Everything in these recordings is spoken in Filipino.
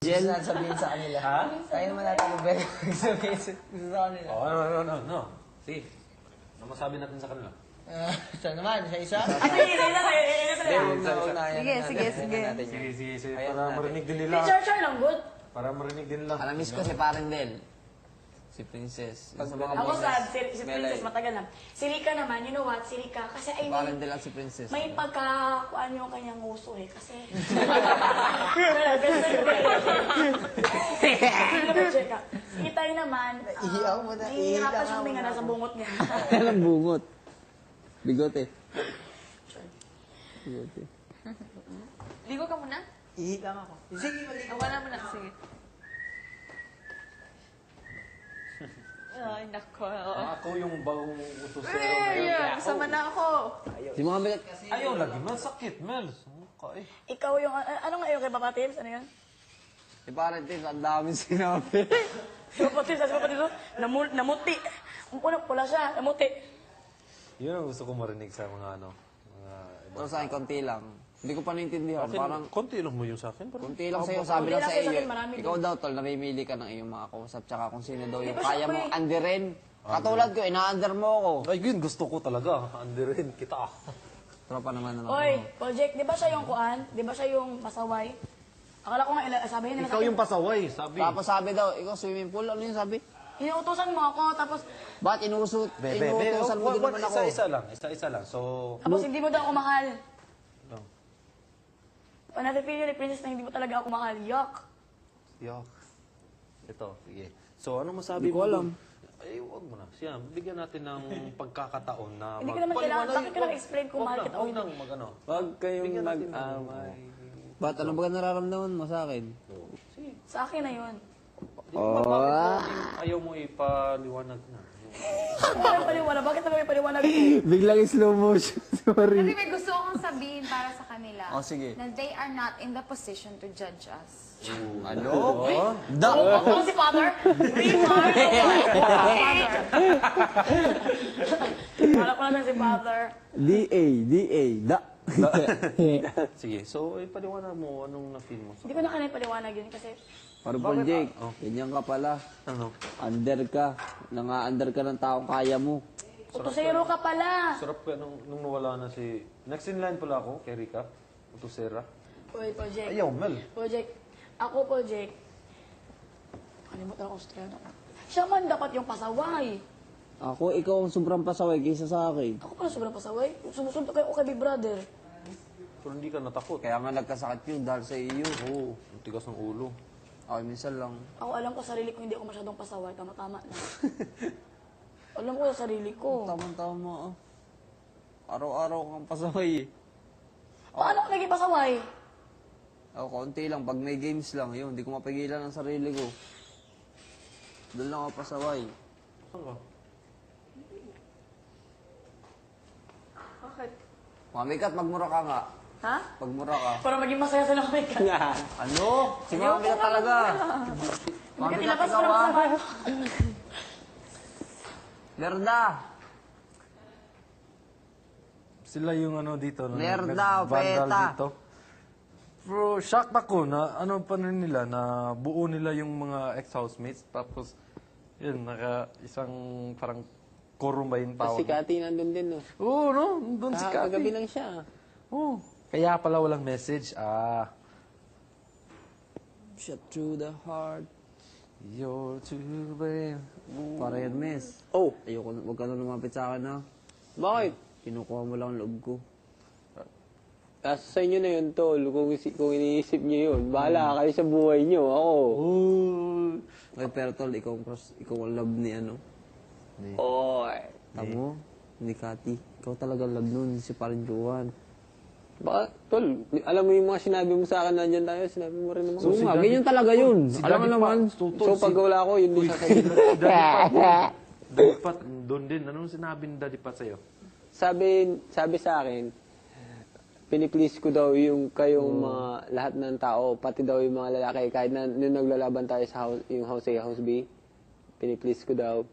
Gusto natin sabihin sa kanila. Ha? Tayo naman natin sabihin sa kanila. Oh, no. Sige. Ano masabi natin sa kanila? Saan naman? Isa-isa? Sige. Sige. Para marinig din nila. Char lang, good. Para marinig din nila. Alam, miss ko si parang Del. Si Princess. Sa mga Ako boses. sad, si Princess, matagal na. Si Rika naman, you know what? Si Rika, kasi ay Parang Del at si Princess. may pagkakuan yung kanyang uso eh. Kasi... Si Itay naman, Ihiyaw mo na, nahihirapan siyang huminga nasa bungot niya. Kailang bungot. Bigote. Bigote. Ligo ka muna? Ihi lang ako. Sige, mali. Wala mo na. Sige. Ay, nako. Ako yung bagong utosero Ay, sama na ako. Si mga bigat kasi. Ayaw lagi, Mel. Sakit, Mel. Okay. Ikaw yung, ano nga yung kay Papa Tims? Ano yan? Si parang Tims, ang daming sinabi. Si Papa Tims, namuti. Unang pula siya, namuti. Yun ang gusto ko marinig sa mga ano. Mga iba. Pero sa akin, konti lang. Hindi ko pa naintindihan. Parang konti lang mo yung sa akin. konti lang sa'yo. Sabi lang Konti lang sa sa'yo, sa iyo. akin, marami Ikaw daw, tol, namimili ka ng iyong mga kausap. Tsaka kung sino daw yung Di ba kaya siya, mong pre? anderin. Katulad ko, ina-under mo ako. Ay, yun gusto ko talaga. Anderin kita. Tropa naman na Oy, Project, di ba siya yung kuan? Di ba siya yung pasaway? Akala ko nga, sabihin nila Ikaw yung pasaway, sabi. Tapos sabi daw, ikaw swimming pool, ano yung sabi? Inuutosan mo ako, tapos Inuutosan mo din naman ako. Isa-isa lang. So, hindi mo daw ako mahal. lang. Pag nafe-feel ni Princess na hindi mo talaga ako mahal, yuck. Yok. Ito, sige. So, ano masabi Hindi ko mo? alam. Ay, huwag mo na. Siya, bigyan natin ng pagkakataon na Hindi ko naman kailangan, bakit ka nag-explain kung mahal kita o Huwag hindi? nang mag-ano. Huwag kayong Bigyan natin ng- mag-amay. Ba't ano ba nararamdaman mo sa akin? Sige. Sa akin na yun. Di ba, bakit ayaw mo ipaliwanag na? Bakit paliwanag? Bakit naman may paliwanag? Biglang slow motion. Sorry. Kasi may gusto akong sabihin para sa kanila. Oh, sige. Na they are not in the position to judge us. Ano? Ako si Father? Remark! Wala ko lang si Father. D.A. Da. Sige, so ipaliwanag mo anong na-feel mo. Hindi ko na kanina paliwanag yun kasi Parang Paul Jake, ganyan ka pala. Ano? Under ka. Nanga-under ka ng taong kaya mo. utosero ka pala. Sarap ka nung nawala na si... Next in line pala ako, kay Rika. Utosera. Uy, Project. Ayaw, Mel. Project. Ako, Project. Kalimutan ako sa siya man dapat yung pasaway. Ako, ikaw ang sobrang pasaway kaysa sa akin. Ako pala sobrang pasaway. Sumusunod kayo kay Big Brother. Pero hindi ka natakot. Kaya nga nagkasakit yun dahil sa iyo. Oo, ang tigas ng ulo. Ako, minsan lang. Ako alam ko sa sarili ko hindi ako masyadong pasaway. Tama-tama na. Alam ko sa sarili ko. Tama-tama. Araw-araw kang pasaway eh. Paano ako naging pasaway? Ako, konti lang. Pag may games lang, yun. Hindi ko mapigilan ang sarili ko. Doon lang ako pasaway. Saan ka? Bakit? Mamikat, magmura ka nga. Ha? Pagmura ka. Para maging masaya sa namin ka. Ano? Si Mamikat talaga. Bakit ilabas mo na pasaway? Lerda. Sila yung ano dito. No? Lerda, Vandal peta. dito. Bro, shocked ako na ano pa rin nila, na buo nila yung mga ex-housemates. Tapos, yun, isang parang quorum ba yung tawag? Si Kati nandun din, no? Oo, no? Doon si Kati. Kagabi lang siya. Oo. Kaya pala walang message. Shot through the heart. You're too bad. Para yan, miss. Oh, Ayoko, huwag ka na lumapit sa akin, ha? bakit? Kinukuha mo lang ang loob ko. Sa inyo na yun, tol. Kung iniisip nyo yun, bahala kayo sa buhay nyo. Ako. Ay, pero tol, ikaw ang love ni ano? Oy. Tamo? Ni Kati. Ikaw talaga love nun, si Parin Juan. Baka, tol, alam mo yung mga sinabi mo sa akin na dyan tayo, sinabi mo rin naman. Oo nga, ganyan talaga yun. Alam mo naman. So, pag wala ko, yun din sasabihin. Daddy Pat, doon din. Anong sinabi ni Daddy Pat sa'yo? Sabi sa akin, piniplease ko daw yung kayong mga lahat ng tao, pati daw yung mga lalaki, kahit na nung naglalaban tayo sa house, yung house A, house B, piniplease ko daw.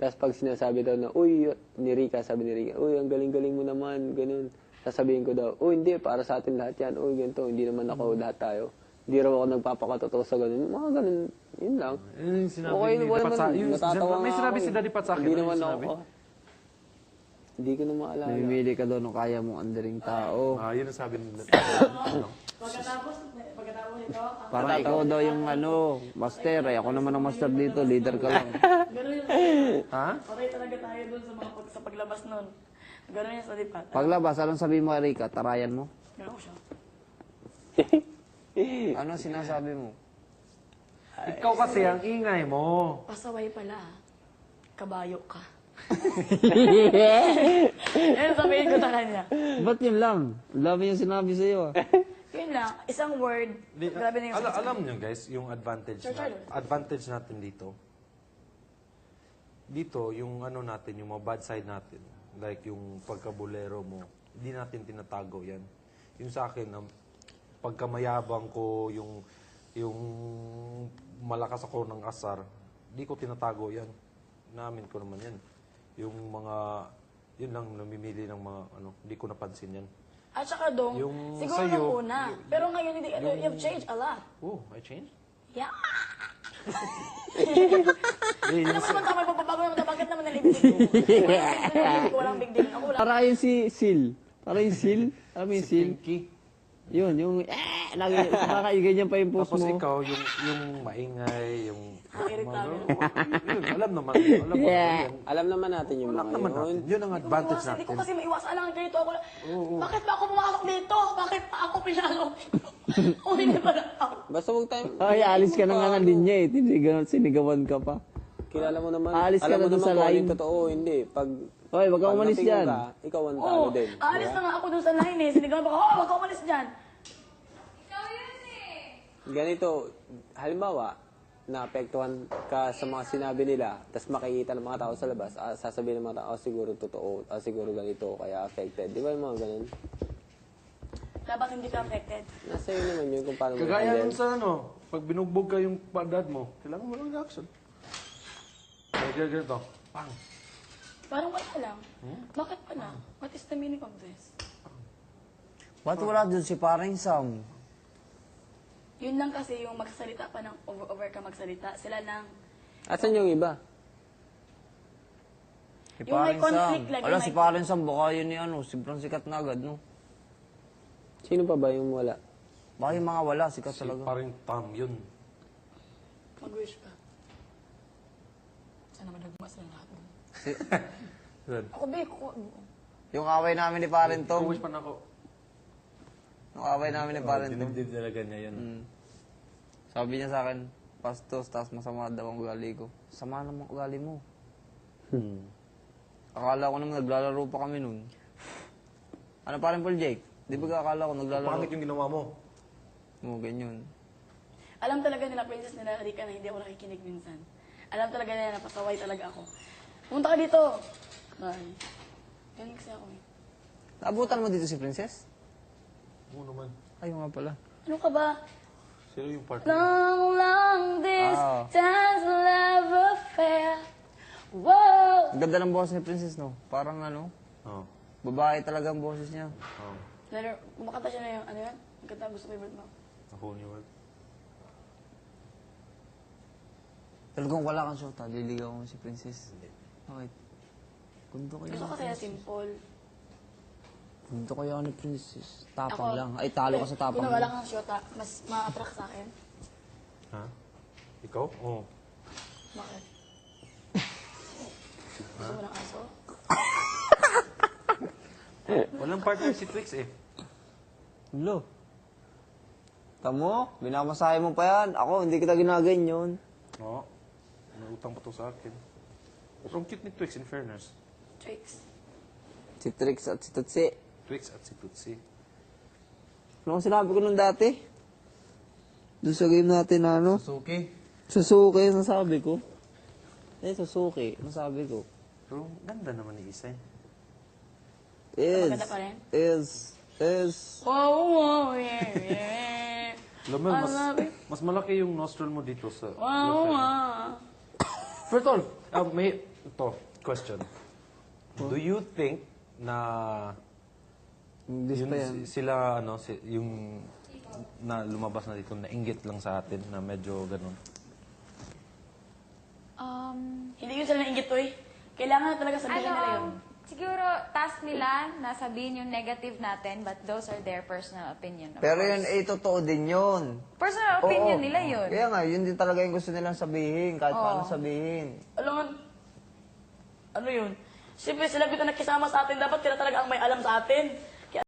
Tapos pag sinasabi daw na, uy, ni Rika, sabi ni Rika, uy, ang galing-galing mo naman, ganun. Sasabihin ko daw, uy, hindi, para sa atin lahat yan, uy, ganito, hindi naman ako, lahat tayo. Di raw ako nagpapakatotoo sa ganun. Mga ganun, yun lang. Yun yung sinabi Okay, ni wala Dapat sa... naman. Yung, Natatawa may nga sinabi ako si eh. Daddy Pat sa akin. Hindi ano naman yung ako. sinabi? Hindi ko na maalala. Namimili ka doon ng kaya mong andering tao. Yun ang sabi ni Pagkatapos nito, Parang ikaw daw yung master eh. Ako naman ang master dito, leader ka lang. gano'n yun. Ha? Okay talaga tayo dun sa mga sa paglabas nun. Gano'n yun sa lipat. Paglabas, anong sabi mo, Erika? Tarayan mo? Gano'n ko siya. Ano sinasabi mo? Ikaw kasi ang ingay mo. Pasaway pala. Kabayo ka. Yan sabihin ko sa kanya. Ba't yun lang? Ang dami yung sinabi sa'yo ah. Yun lang, isang word. Grabe na yung Alam nyo guys, yung advantage advantage natin dito. Dito, yung ano natin, yung mga bad side natin. Like yung pagkabulero mo, hindi natin tinatago yan. Yung sa akin, pagkamayabang ko, yung malakas ako ng asar, di ko tinatago yan. Namin ko naman yan. Yung mga, yun lang, namimili ng mga, di ko napansin yan. At saka dong, Yung siguro sa'yo, nung una. Pero ngayon, hindi, you've changed a lot. Oh, I changed? Yeah. Eh, Ano mo naman tama, pagbabago naman, bakit naman nalibig ko? Walang big deal. Ako wala. Para yung si Sil. Para yung Sil. Alam mo yung Sil? Pinky. Yun, yung nakakaigay niya pa yung post Tapos mo. ikaw, yung maingay, yung... Irritable. Yun, alam naman. Alam mo Yeah. yan. Alam naman natin yung Alam mga naman yun. natin. Yun ang advantage Hindi ko natin. kasi maiwasan lang ganito. Ako lang, bakit ba ako pumasok dito? Bakit pa ako pinalo? O hindi ba na ako? Basta huwag tayo... Ay, alis ka na nga ng linya eh. Sinigawan ka pa. Kilala mo naman. Aalis ka alam na mo dun naman sa kung ano line. yung totoo, hindi. Pag... Hoy, wag kang pag umalis napingo dyan. ka, ikaw ang talo Oo, din. aalis na nga ako dun sa line eh. Sinigawan ako, wag ka umalis dyan. Ganito, halimbawa, naapektuhan ka sa mga sinabi nila, tapos makikita ng mga tao sa labas, sasabihin ng mga tao, siguro totoo, siguro ganito, kaya affected. Di ba yung mga ganun? Dapat hindi ka affected. Nasa iyo naman yun kung paano mo Kagaya handle. nun sa pag binugbog ka yung dad mo, kailangan mo lang reaction. Kaya ganito, pang. Parang wala lang. Bakit pala? What is the meaning of this? Ba't wala dun si paring Sam? Yun lang kasi yung magsalita pa ng over ka magsalita. Sila lang. Asan yung iba? Yung may conflict lagi. Wala, may- si paring Sam, baka yun ni sobrang sikat na agad, no? Sino pa ba yung wala? Baka yung mga wala, sikat Si talaga. paring Tom, yun. Mag-wish ka. Sana madagma sila lahat. Good. Ako, be, Yung away namin ni paring Tom, Wish pa na ako. yung away namin ni paring Tom. Dinibdib talaga niya yun. Sabi niya sa akin, Pastos, tapos masama daw ang ugali ko. Sama naman ang ugali mo. Akala ko naman naglalaro pa kami nun. Ano paring Paul Jake? Di ba akala ko naglalaro? Pangit yung ginawa mo. Oo, ganyan. alam talaga nila, princess nila, Rika, na hindi ako nakikinig minsan. Alam talaga nila na pasaway talaga ako. Pumunta ka dito! Bye. Ganun kasi ako eh. Naabutan mo dito si Princess? Oo naman. Ay, nga pala. Ano ka ba? Sino yung partner? Long Ah. distance love affair. Whoa! Ang ganda ng boses ni Princess, no? Parang Oo. babae talaga ang boses niya. Oo. Letter, kumakanta siya na yung, ano yan? Ang kanta, gusto favorite mo. A whole new world. Talagang wala kang shota, liligaw mo si Princess. Bakit? Gundo kayo. Gusto ko kaya simple. Gundo kayo ni Princess. Tapang Ako- lang. Ay, talo ka sa tapang. Kung wala kang syota, mas ma-attract sa akin. Ha? Ikaw? Oo. Bakit? Gusto mo ng aso? Walang partner si Twix eh. Lo. Tamo, binamasahe mo pa yan. Ako, hindi kita ginaganyan. Oo. May utang pa to sa akin. Pero ang cute ni Twix, in fairness. Tricks. Si Trix at si Tutsi. Twix at si Tutsi. Ano ang sinabi ko nung dati? Doon sa game natin na ano? Suki. Susuki, ang sabi ko. Susuki, ang sabi ko. Pero ganda naman ni Isay. Is. Maganda pa rin? Is. Wow, yeah, yeah. Alam mo, I love it. mas malaki yung nostril mo dito sa... Wow, wow. First of all, may question. Do you think na English yun, pa yan. sila, yung na lumabas na dito, nainggit lang sa atin na medyo ganun? Hindi yun sila nainggit, Uy. Kailangan talaga sabihin nila yun. Siguro, task nila na sabihin yung negative natin, but those are their personal opinion. of Pero course. yun, totoo din yun. Personal opinion nila yun. Kaya nga, yun din talaga yung gusto nilang sabihin, kahit paano sabihin. Alam mo, ano yun? Siyempre, sila bita nakisama sa atin, dapat sila talaga ang may alam sa atin.